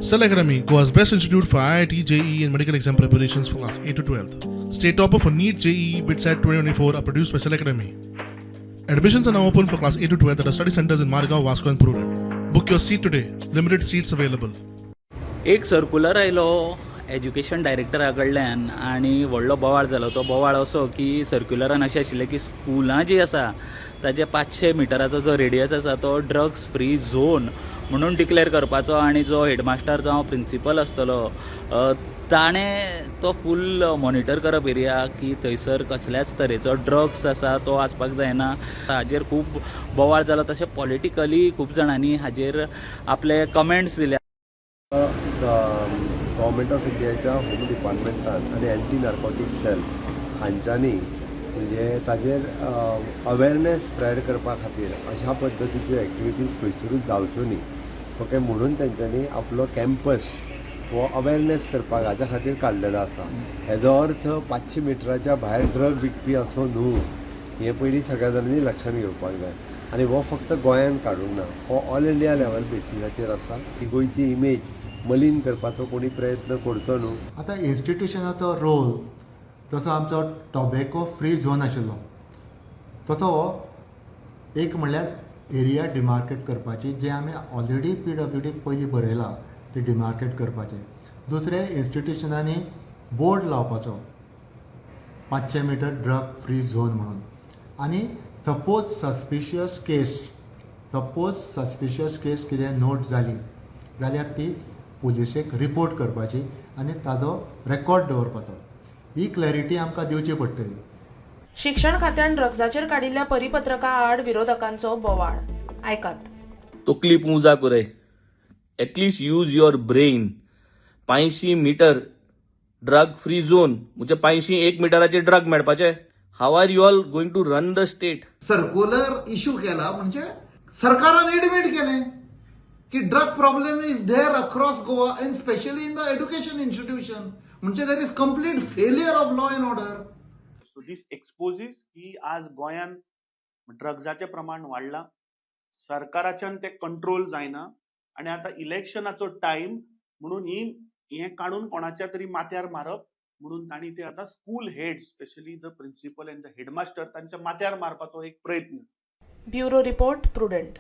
Cell Academy, Goa's best institute for IIT, JEE, and medical exam preparations for class 8 to 12th. State topper for NEET, JEE, BITSAT 2024 are produced by Cell Academy. Admissions are now open for class 8 to 12th at our study centers in Margao, Vasco, and Prudent. Book your seat today. Limited seats available. एक circular आयलो education डायरेक्टरा कडल्यान आनी व्हडलो बोवाळ जालो. तो बोवाळ असो की सर्क्युलरान अशें आशिल्लें की स्कुलां जी आसा ताजे 500 मिटराचो जो रेडियस आसा तो ड्रग्स फ्री झोन म्हणून डिक्लेअर करपाचो आनी जो हेडमास्टर जावं प्रिंसिपल आसतलो ताणें तो फूल मॉनिटर करप एरिया की थंयसर कसल्याच तरेचो ड्रग्स आसा तो आसपाक जायना. हाजेर खूब बोवाळ जालो. तशें पॉलिटिकली खूब जाणांनी हाजेर आपले कमेंट्स दिल्या. गव्हर्मेंट ऑफ इंडियाच्या होम डिपार्टमेंटान आनी एंटी नार्कोटीक सेल हांच्यांनी म्हणजे ताजेर अवेरनेस स्प्रेड करपा खातीर अशा पद्दतीच्यो एक्टिविटीज खंयसरूच जावच्यो न्ही ओके म्हणून तेंच्यांनी आपलो कॅम्पस हो अवेरनेस करपाक हाच्या खातीर काडलेलो आसा. हेजो अर्थ 500 मिटराच्या भायर ड्रग विकपी असो न्हू हें पयलीं सगळ्या जाणांनी लक्षांत घेवपाक जाय. आनी हो फक्त गोंयांत काडूंक ना, हो ऑल इंडिया लेवल बेसिसाचेर आसा. ही गोंयची इमेज मलीन करपाचो कोणी प्रयत्न करचो न्हू. आतां इन्स्टिट्युशनाचो रोल जसो आमचो टॉबॅको फ्री झोन आशिल्लो तसो हो एक म्हणल्यार एरिया डिमार्केट करपाची जे आमी ऑलरेडी PWDक पयलीं बरयलां ते डिमार्केट करपाचें. दुसरें इन्स्टिट्युशनांनी बोर्ड लावपाचो 500 मिटर ड्रग फ्री झोन म्हणून. आनी सपोज सस्पिशियस केस कितें नोट जाली जाल्यार ती पुलिसेक रिपोर्ट करपाची आनी ताजो रेकॉर्ड दवरपाचो. ही क्लॅरिटी आमकां दिवची पडटली. शिक्षण खात्यान ड्रग्जाचेर काडिल्ल्या परिपत्रका आड विरोधकांचो बोवाळ आयकात. तो क्लिप मुजा पुरे at least use your brain. 500 metre drug free zone म्हणजे 501 मिटराचे ड्रग मेळपाचे. How are you all going to run the state. Circular issue केला म्हणजे सरकारान एडमिट केलें की drug problem is there across Goa and specially in the education institution. म्हणजे there is complete failure of law and order. So this exposes की आज गोंयान ड्रग्जाचें प्रमाण वाडलां. सरकाराच्यान ते कंट्रोल जायना आनी आतां इलेक्शनाचो टायम म्हणून हें काडून कोणाच्या तरी माथ्यार मारप म्हणून तांणी ते आतां school head specially the principal and the headmaster तांच्या माथ्यार मारपाचो एक प्रयत्न. Bureau report prudent.